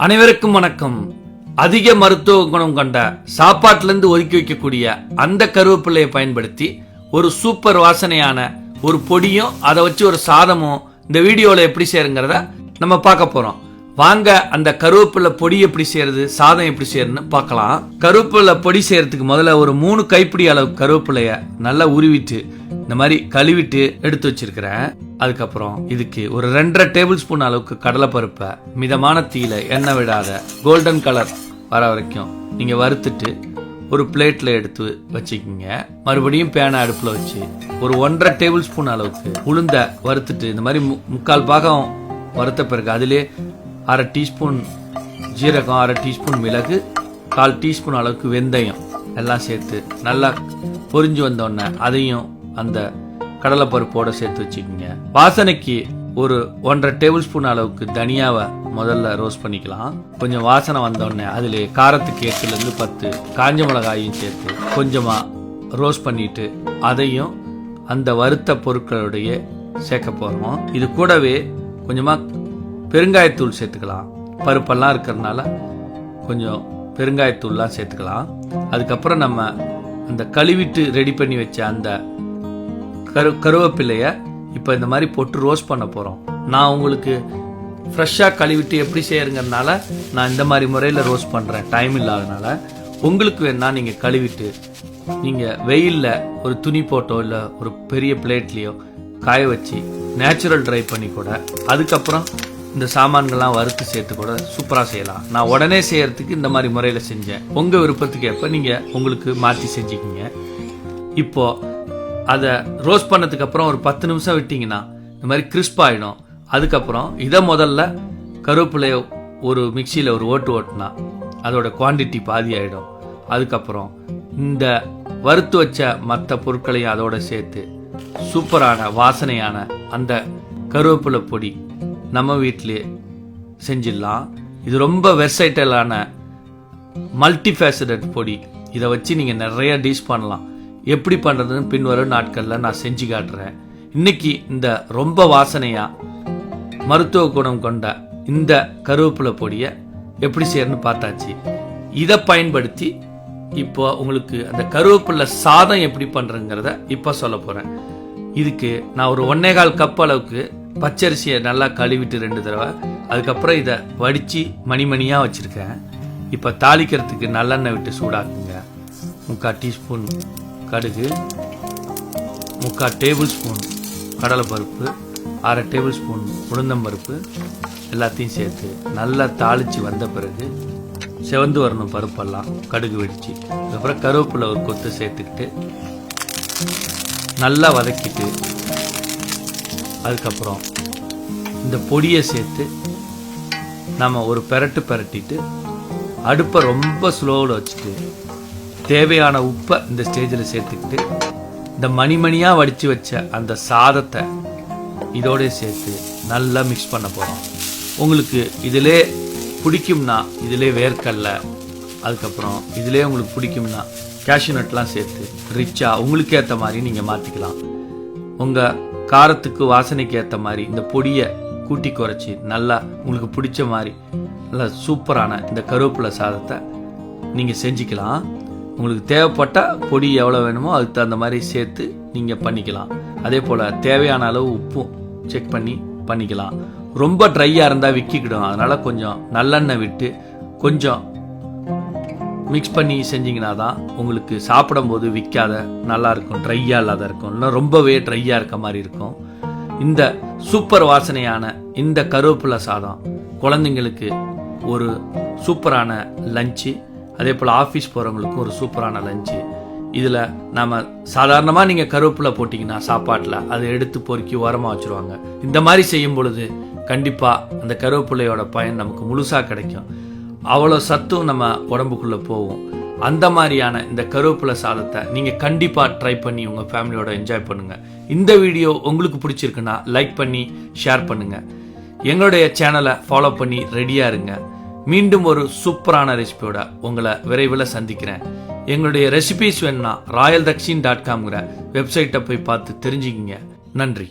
அனைவருக்கும் வணக்கம். அதிக மருத்துவ குணம் கொண்ட சாப்பாட்டிலிருந்து ஒதுக்கி வைக்கக்கூடிய அந்த கருவேப்பிலையை பயன்படுத்தி ஒரு சூப்பர் வாசனையான ஒரு பொடியும் அதை வச்சு ஒரு சாதமும் இந்த வீடியோல எப்படி செய்யறங்கிறத நம்ம பார்க்க போறோம். வாங்க அந்த கருவேப்பிலை பொடி எப்படி செய்யறது, சாதம் எப்படி செய்யறதுன்னு பார்க்கலாம். கருவேப்பிலை பொடி செய்யறதுக்கு முதல்ல ஒரு 3 கைப்பிடி அளவு கருவேப்பிலைய நல்லா உருவிட்டு இந்த மாதிரி கழுவிட்டு எடுத்து வச்சிருக்கிறேன். அதுக்கப்புறம் இதுக்கு ஒரு 2.5 டேபிள் ஸ்பூன் அளவுக்கு கடலைப்பருப்பை மிதமான தீயில எண்ணெய் விடாத கோல்டன் கலர் வர வரைக்கும் நீங்க வறுத்துட்டு ஒரு பிளேட்ல எடுத்து வச்சுக்கிங்க. மறுபடியும் பேனை அடுப்புல வச்சு ஒரு 1.5 டேபிள் ஸ்பூன் அளவுக்கு உளுந்த வறுத்துட்டு இந்த மாதிரி 3/4 பாகம் வறுத்த பிறகு அதிலே 1/2 டீஸ்பூன் ஜீரகம், 1/2 டீஸ்பூன் மிளகு, 1/4 டீஸ்பூன் அளவுக்கு வெந்தயம் எல்லாம் சேர்த்து நல்லா பொரிஞ்சு வந்தோடனே அதையும் அந்த கடலைப்பருப்போட சேர்த்து வச்சுக்கோங்க. வாசனைக்கு ஒரு 1.5 டேபிள் ஸ்பூன் அளவுக்கு தனியாவை முதல்ல ரோஸ்ட் பண்ணிக்கலாம். கொஞ்சம் வாசனை வந்தோடனே அதிலே காரத்துக்கு 8 to 10 காஞ்ச மிளகாயும் சேர்த்து கொஞ்சமா ரோஸ்ட் பண்ணிட்டு அதையும் அந்த வறுத்த பொருட்களுடைய சேர்க்க போறோம். இது கூடவே கொஞ்சமா பெருங்காயத்தூள் சேர்த்துக்கலாம். பருப்பெல்லாம் இருக்கிறதுனால கொஞ்சம் பெருங்காயத்தூள்லாம் சேர்த்துக்கலாம். அதுக்கப்புறம் நம்ம அந்த கழுவிட்டு ரெடி பண்ணி வச்ச அந்த கருவேப்பிலைய இப்போ இந்த மாதிரி போட்டு ரோஸ்ட் பண்ண போகிறோம். நான் உங்களுக்கு ஃப்ரெஷ்ஷாக கழுவிட்டு எப்படி செய்யறதுனால நான் இந்த மாதிரி முறையில் ரோஸ்ட் பண்ணுறேன், டைம் இல்லாதனால. உங்களுக்கு வேணா நீங்கள் கழுவிட்டு நீங்கள் வெயிலில் ஒரு துணி போட்டோ இல்லை ஒரு பெரிய பிளேட்லேயோ காய வச்சு நேச்சுரல் ட்ரை பண்ணி கூட அதுக்கப்புறம் இந்த சாமான்கள்லாம் வறுத்து சேர்த்து கூட சூப்பராக செய்யலாம். நான் உடனே செய்யறதுக்கு இந்த மாதிரி முறையில் செஞ்சேன். உங்கள் விருப்பத்துக்கு எப்போ நீங்கள் உங்களுக்கு மாற்றி செஞ்சுக்கிங்க. இப்போ அதை ரோஸ்ட் பண்ணதுக்கு அப்புறம் ஒரு 10 நிமிஷம் விட்டீங்கன்னா இந்த மாதிரி கிறிஸ்ப் ஆயிடும். அதுக்கப்புறம் இதை முதல்ல கருவேப்பிலைய ஒரு மிக்சியில் ஒரு ஓட்டுனா அதோட குவான்டிட்டி பாதி ஆயிடும். அதுக்கப்புறம் இந்த வறுத்து வச்ச மற்ற பொருட்களையும் அதோட சேர்த்து சூப்பரான வாசனையான அந்த கருவேப்பிலை பொடி நம்ம வீட்டிலே செஞ்சிடலாம். இது ரொம்ப வெர்சைட்டலான மல்டிஃபேசடட் பொடி. இதை வச்சு நீங்கள் நிறைய டிஷ் பண்ணலாம். எப்படி பண்ணுறதுன்னு பின்வரும் நாட்களில் நான் செஞ்சு காட்டுறேன். இன்னைக்கு இந்த ரொம்ப வாசனையா மருத்துவ குணம் கொண்ட இந்த கருவேப்பிலை பொடியை எப்படி செய்யறதுன்னு பார்த்தாச்சு. இதை பயன்படுத்தி இப்போ உங்களுக்கு அந்த கருவேப்பிலை சாதம் எப்படி பண்றதுங்கிறத இப்போ சொல்ல போறேன். இதுக்கு நான் ஒரு 1.25 கப் அளவுக்கு பச்சரிசியை நல்லா கழுவிட்டு 2 தடவை அதுக்கப்புறம் இதை வடித்து மணிமணியாக வச்சுருக்கேன். இப்போ தாளிக்கிறதுக்கு நல்லெண்ணெய் விட்டு சூடாக்குங்க. 3/4 டீஸ்பூன் கடுகு, 3/4 டேபிள் ஸ்பூன் கடலைப்பருப்பு, 1/2 டேபிள் ஸ்பூன் உளுந்தம்பருப்பு எல்லாத்தையும் சேர்த்து நல்லா தாளித்து வந்த பிறகு செவந்து வரணும் பருப்பெல்லாம் கடுகு வெடிச்சு. அதுக்கப்புறம் கருவேப்பிலை ஒரு கொத்து சேர்த்துக்கிட்டு நல்லா வதக்கிட்டு அதுக்கப்புறம் இந்த பொடியை சேர்த்து நம்ம ஒரு பெரட்டிட்டு அடுப்பை ரொம்ப ஸ்லோவில் வச்சுட்டு தேவையான உப்பை இந்த ஸ்டேஜில் சேர்த்துக்கிட்டு இந்த மணிமணியாக வடித்து வச்ச அந்த சாதத்தை இதோட சேர்த்து நல்லா மிக்ஸ் பண்ண போகிறோம். உங்களுக்கு இதிலே பிடிக்கும்னா இதிலே வேர்க்கடல, அதுக்கப்புறம் இதிலே உங்களுக்கு பிடிக்கும்னா கேஷ்யூ நட்லாம் சேர்த்து ரிச்சாக உங்களுக்கு ஏற்ற மாதிரி நீங்கள் மாற்றிக்கலாம். உங்கள் காரத்துக்கு வாசனைக்கு ஏற்ற மாதிரி இந்த பொடியை கூட்டி குறைச்சி நல்லா உங்களுக்கு பிடிச்ச மாதிரி நல்லா சூப்பரான இந்த கருவேப்பிலை சாதத்தை நீங்கள் செஞ்சுக்கலாம். உங்களுக்கு தேவைப்பட்ட பொடி எவ்வளோ வேணுமோ அதுக்கு தகுந்த மாதிரி சேர்த்து நீங்கள் பண்ணிக்கலாம். அதே போல் தேவையான அளவு உப்பும் செக் பண்ணி பண்ணிக்கலாம். ரொம்ப ட்ரையாக இருந்தால் விக்கிக்கிடும். அதனால் கொஞ்சம் நல்லெண்ணெய் விட்டு கொஞ்சம் மிக்ஸ் பண்ணி செஞ்சிங்கன்னா தான் உங்களுக்கு சாப்பிடும்போது விற்காத நல்லா இருக்கும், ட்ரையாக இல்லாத இருக்கும், இன்னும் ரொம்பவே ட்ரையாக இருக்க மாதிரி இருக்கும். இந்த சூப்பர் வாசனையான இந்த கருவேப்பிலை சாதம் குழந்தைங்களுக்கு ஒரு சூப்பரான லஞ்சு, அதே போல் ஆஃபீஸ் போகிறவங்களுக்கும் ஒரு சூப்பரான லஞ்சு. இதில் நம்ம சாதாரணமாக நீங்கள் கருவேப்பிலை போட்டிங்கன்னா சாப்பாட்டில் அதை எடுத்து பொறுக்கி உரமாக வச்சுருவாங்க. இந்த மாதிரி செய்யும் பொழுது கண்டிப்பாக அந்த கருவேப்பிலையோட பயன் நமக்கு முழுசாக கிடைக்கும். அவ்வளோ சத்தும் நம்ம உடம்புக்குள்ளே போகும். அந்த மாதிரியான இந்த கருவேப்பிலை சாதத்தை நீங்கள் கண்டிப்பாக ட்ரை பண்ணி உங்கள் ஃபேமிலியோட என்ஜாய் பண்ணுங்கள். இந்த வீடியோ உங்களுக்கு பிடிச்சிருக்குன்னா லைக் பண்ணி ஷேர் பண்ணுங்கள். எங்களுடைய சேனலை ஃபாலோ பண்ணி ரெடியாக இருங்க. மீண்டும் ஒரு சூப்பரான ரெசிபியோட உங்களை விரைவில் சந்திக்கிறேன். எங்களுடைய ரெசிபிஸ் வேணும்னா royaldakshin.com வெப்சைட்டை போய் பார்த்து தெரிஞ்சுக்கிங்க. நன்றி.